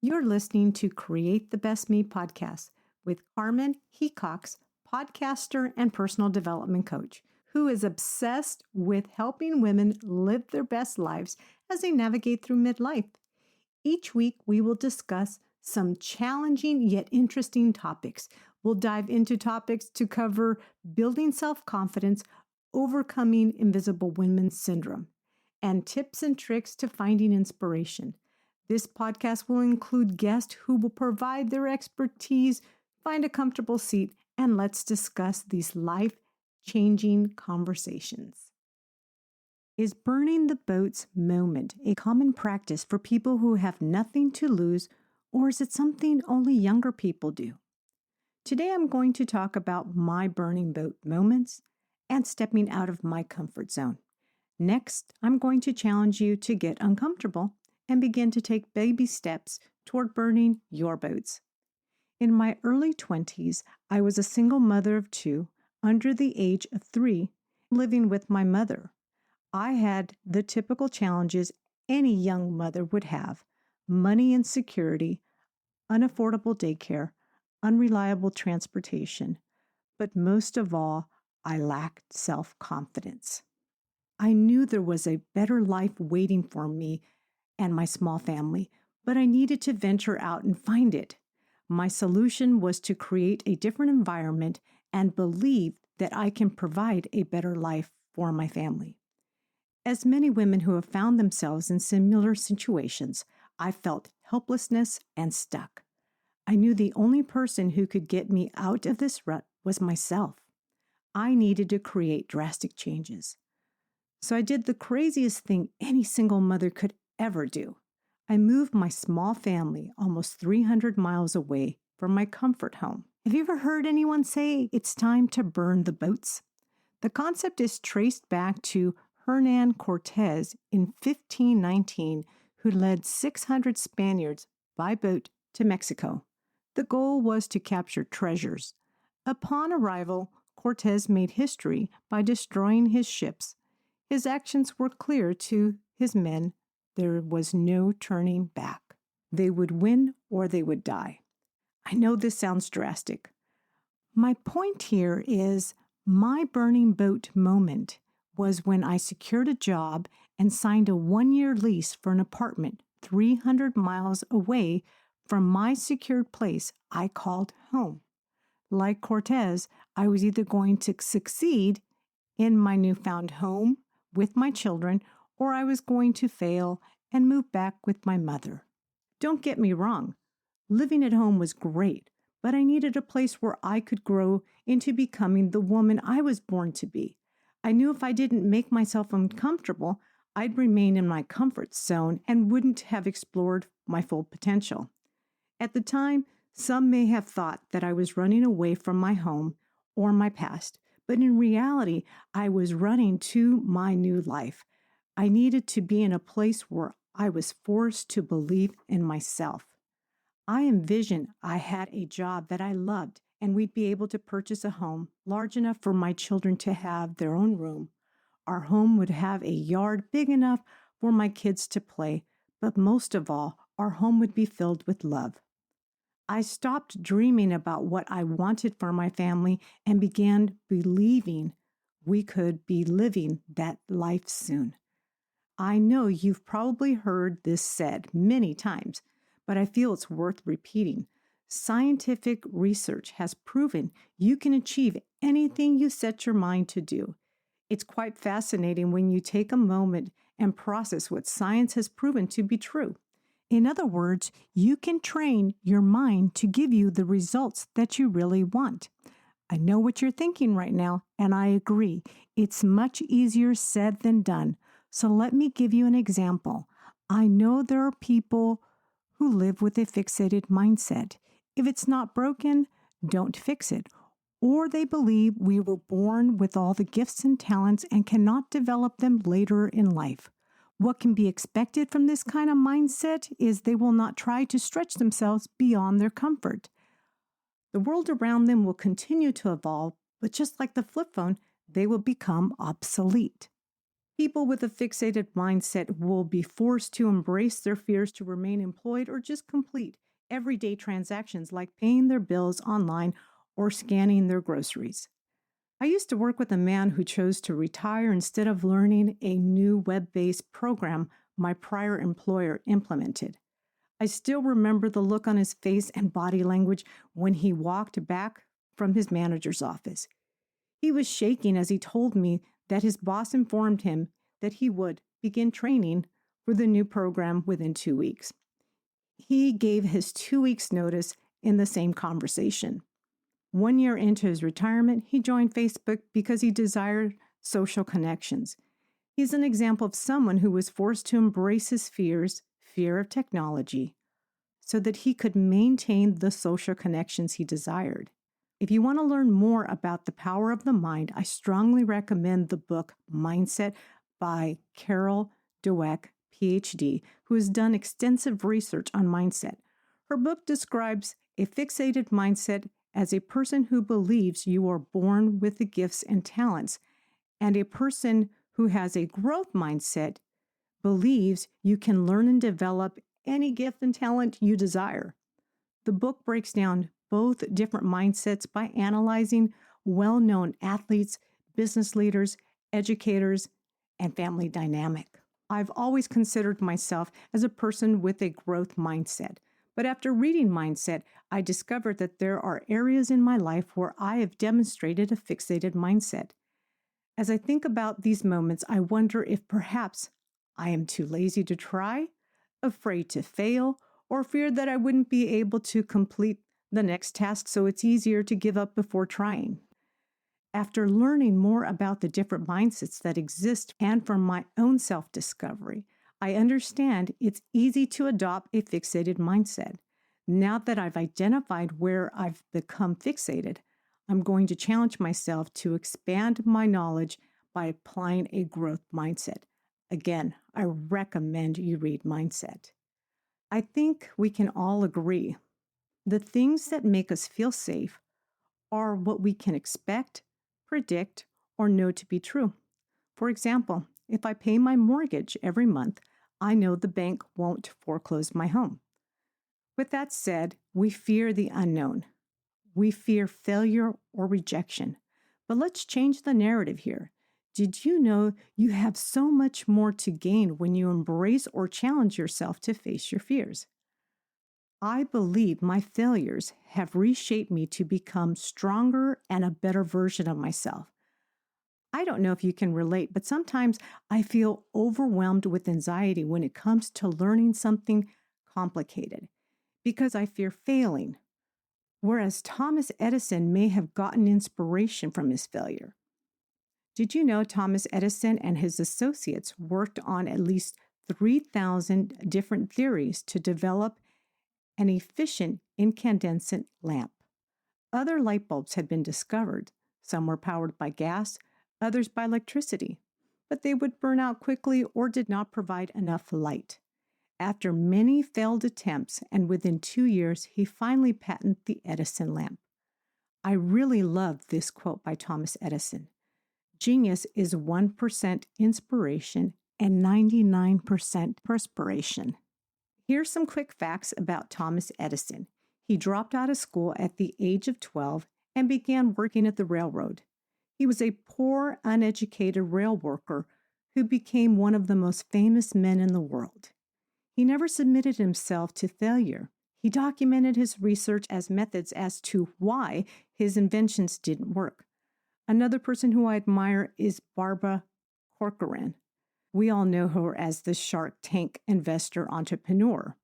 You're listening to Create the Best Me podcast with Carmen Hecox, podcaster and personal development coach, who is obsessed with helping women live their best lives as they navigate through midlife. Each week, we will discuss some challenging yet interesting topics. We'll dive into topics to cover building self-confidence, overcoming invisible women syndrome, and tips and tricks to finding inspiration. This podcast will include guests who will provide their expertise. Find a comfortable seat and let's discuss these life-changing conversations. Is burning the boats moment a common practice for people who have nothing to lose, or is it something only younger people do? Today I'm going to talk about my burning boat moments and stepping out of my comfort zone. Next, I'm going to challenge you to get uncomfortable and begin to take baby steps toward burning your boats. In my early 20s, I was a single mother of 2, under the age of 3, living with my mother. I had the typical challenges any young mother would have: money insecurity, unaffordable daycare, unreliable transportation, but most of all, I lacked self-confidence. I knew there was a better life waiting for me and my small family, but I needed to venture out and find it. My solution was to create a different environment and believe that I can provide a better life for my family. As many women who have found themselves in similar situations, I felt helplessness and stuck. I knew the only person who could get me out of this rut was myself. I needed to create drastic changes. So I did the craziest thing any single mother could ever do. I moved my small family almost 300 miles away from my comfort home. Have you ever heard anyone say it's time to burn the boats? The concept is traced back to Hernán Cortés in 1519, who led 600 Spaniards by boat to Mexico. The goal was to capture treasures. Upon arrival, Cortés made history by destroying his ships. His actions were clear to his men. There was no turning back. They would win or they would die. I know this sounds drastic. My point here is my burning boat moment was when I secured a job and signed a 1-year lease for an apartment 300 miles away from my secured place I called home. Like Cortés, I was either going to succeed in my newfound home with my children, or I was going to fail and move back with my mother. Don't get me wrong, living at home was great, but I needed a place where I could grow into becoming the woman I was born to be. I knew if I didn't make myself uncomfortable, I'd remain in my comfort zone and wouldn't have explored my full potential. At the time, some may have thought that I was running away from my home or my past, but in reality, I was running to my new life. I needed to be in a place where I was forced to believe in myself. I envisioned I had a job that I loved, and we'd be able to purchase a home large enough for my children to have their own room. Our home would have a yard big enough for my kids to play, but most of all, our home would be filled with love. I stopped dreaming about what I wanted for my family and began believing we could be living that life soon. I know you've probably heard this said many times, but I feel it's worth repeating. Scientific research has proven you can achieve anything you set your mind to do. It's quite fascinating when you take a moment and process what science has proven to be true. In other words, you can train your mind to give you the results that you really want. I know what you're thinking right now, and I agree. It's much easier said than done. So let me give you an example. I know there are people who live with a fixated mindset. If it's not broken, don't fix it. Or they believe we were born with all the gifts and talents and cannot develop them later in life. What can be expected from this kind of mindset is they will not try to stretch themselves beyond their comfort. The world around them will continue to evolve, but just like the flip phone, they will become obsolete. People with a fixated mindset will be forced to embrace their fears to remain employed or just complete everyday transactions like paying their bills online or scanning their groceries. I used to work with a man who chose to retire instead of learning a new web-based program my prior employer implemented. I still remember the look on his face and body language when he walked back from his manager's office. He was shaking as he told me that his boss informed him that he would begin training for the new program within 2 weeks. He gave his 2 weeks' notice in the same conversation. 1 year into his retirement, he joined Facebook because he desired social connections. He's an example of someone who was forced to embrace his fear of technology, so that he could maintain the social connections he desired. If you want to learn more about the power of the mind, I strongly recommend the book Mindset by Carol Dweck, PhD, who has done extensive research on mindset. Her book describes a fixated mindset as a person who believes you are born with the gifts and talents, and a person who has a growth mindset believes you can learn and develop any gift and talent you desire. The book breaks down both different mindsets by analyzing well-known athletes, business leaders, educators, and family dynamic. I've always considered myself as a person with a growth mindset, but after reading Mindset, I discovered that there are areas in my life where I have demonstrated a fixated mindset. As I think about these moments, I wonder if perhaps I am too lazy to try, afraid to fail, or feared that I wouldn't be able to complete the next task, so it's easier to give up before trying. After learning more about the different mindsets that exist and from my own self-discovery, I understand it's easy to adopt a fixated mindset. Now that I've identified where I've become fixated, I'm going to challenge myself to expand my knowledge by applying a growth mindset. Again, I recommend you read Mindset. I think we can all agree the things that make us feel safe are what we can expect, predict, or know to be true. For example, if I pay my mortgage every month, I know the bank won't foreclose my home. With that said, we fear the unknown. We fear failure or rejection. But let's change the narrative here. Did you know you have so much more to gain when you embrace or challenge yourself to face your fears? I believe my failures have reshaped me to become stronger and a better version of myself. I don't know if you can relate, but sometimes I feel overwhelmed with anxiety when it comes to learning something complicated because I fear failing, whereas Thomas Edison may have gotten inspiration from his failure. Did you know Thomas Edison and his associates worked on at least 3,000 different theories to develop an efficient incandescent lamp? Other light bulbs had been discovered. Some were powered by gas, others by electricity, but they would burn out quickly or did not provide enough light. After many failed attempts and within 2 years, he finally patented the Edison lamp. I really love this quote by Thomas Edison. Genius is 1% inspiration and 99% perspiration. Here's some quick facts about Thomas Edison. He dropped out of school at the age of 12 and began working at the railroad. He was a poor, uneducated rail worker who became one of the most famous men in the world. He never submitted himself to failure. He documented his research as methods as to why his inventions didn't work. Another person who I admire is Barbara Corcoran. We all know her as the Shark Tank investor entrepreneur.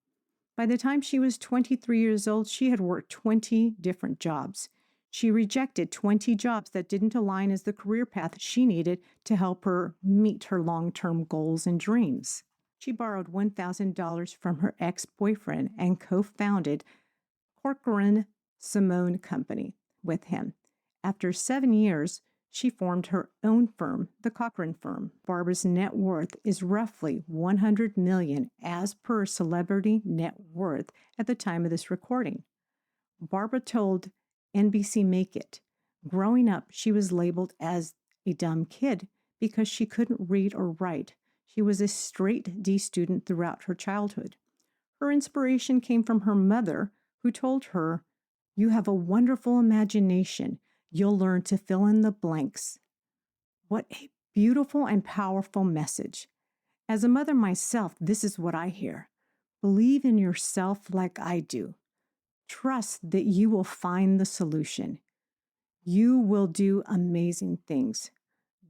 By the time she was 23 years old, she had worked 20 different jobs. She rejected 20 jobs that didn't align as the career path she needed to help her meet her long-term goals and dreams. She borrowed $1,000 from her ex-boyfriend and co-founded Corcoran Simone Company with him. After 7 years, she formed her own firm, the Corcoran Firm. Barbara's net worth is roughly $100 million as per Celebrity Net Worth at the time of this recording. Barbara told NBC Make It, growing up, she was labeled as a dumb kid because she couldn't read or write. She was a straight D student throughout her childhood. Her inspiration came from her mother, who told her, "You have a wonderful imagination. You'll learn to fill in the blanks." What a beautiful and powerful message. As a mother myself, this is what I hear. Believe in yourself like I do. Trust that you will find the solution. You will do amazing things.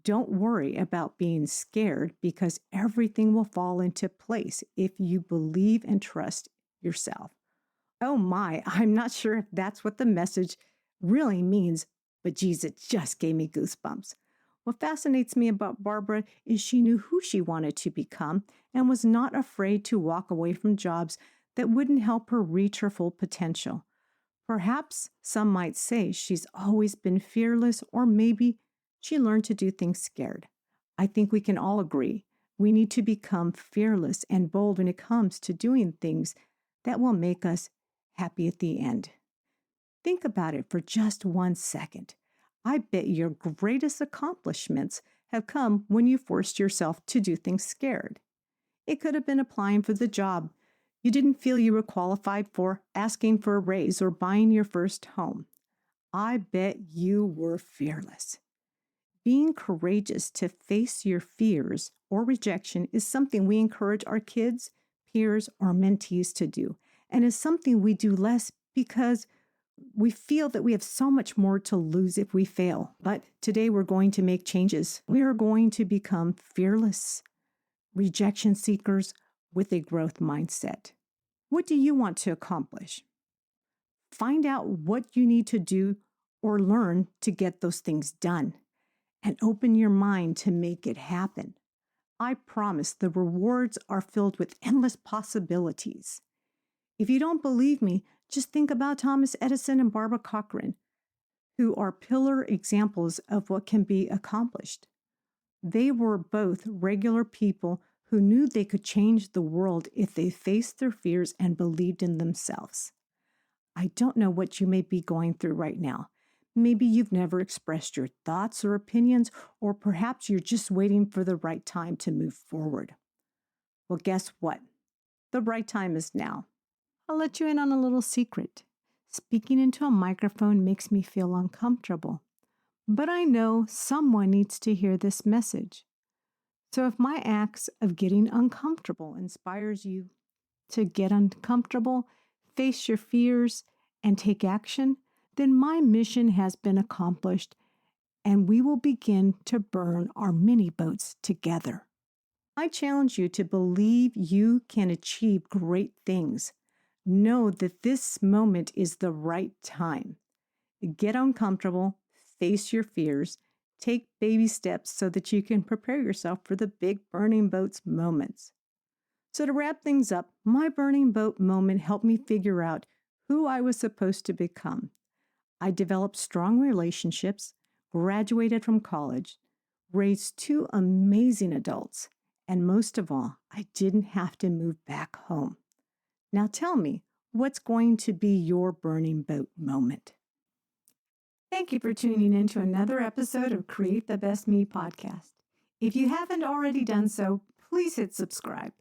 Don't worry about being scared because everything will fall into place if you believe and trust yourself. Oh my, I'm not sure if that's what the message really means, but geez, it just gave me goosebumps. What fascinates me about Barbara is she knew who she wanted to become and was not afraid to walk away from jobs that wouldn't help her reach her full potential. Perhaps some might say she's always been fearless, or maybe she learned to do things scared. I think we can all agree we need to become fearless and bold when it comes to doing things that will make us happy at the end. Think about it for just 1 second. I bet your greatest accomplishments have come when you forced yourself to do things scared. It could have been applying for the job you didn't feel you were qualified for, asking for a raise, or buying your first home. I bet you were fearless. Being courageous to face your fears or rejection is something we encourage our kids, peers, or mentees to do, and is something we do less because we feel that we have so much more to lose if we fail. But today we're going to make changes. We are going to become fearless rejection seekers with a growth mindset. What do you want to accomplish? Find out what you need to do or learn to get those things done, and open your mind to make it happen. I promise the rewards are filled with endless possibilities. If you don't believe me, just think about Thomas Edison and Barbara Corcoran, who are pillar examples of what can be accomplished. They were both regular people who knew they could change the world if they faced their fears and believed in themselves. I don't know what you may be going through right now. Maybe you've never expressed your thoughts or opinions, or perhaps you're just waiting for the right time to move forward. Well, guess what? The right time is now. I'll let you in on a little secret. Speaking into a microphone makes me feel uncomfortable, but I know someone needs to hear this message. So if my acts of getting uncomfortable inspires you to get uncomfortable, face your fears, and take action, then my mission has been accomplished, and we will begin to burn our mini boats together. I challenge you to believe you can achieve great things. Know that this moment is the right time. Get uncomfortable, face your fears, take baby steps so that you can prepare yourself for the big burning boats moments. So to wrap things up, my burning boat moment helped me figure out who I was supposed to become. I developed strong relationships, graduated from college, raised 2 amazing adults, and most of all, I didn't have to move back home. Now tell me, what's going to be your burning boat moment? Thank you for tuning in to another episode of Create the Best Me podcast. If you haven't already done so, please hit subscribe.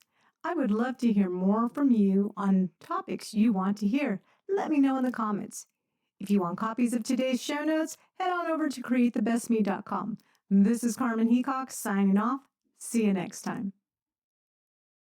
I would love to hear more from you on topics you want to hear. Let me know in the comments. If you want copies of today's show notes, head on over to createthebestme.com. This is Carmen Heacock signing off. See you next time.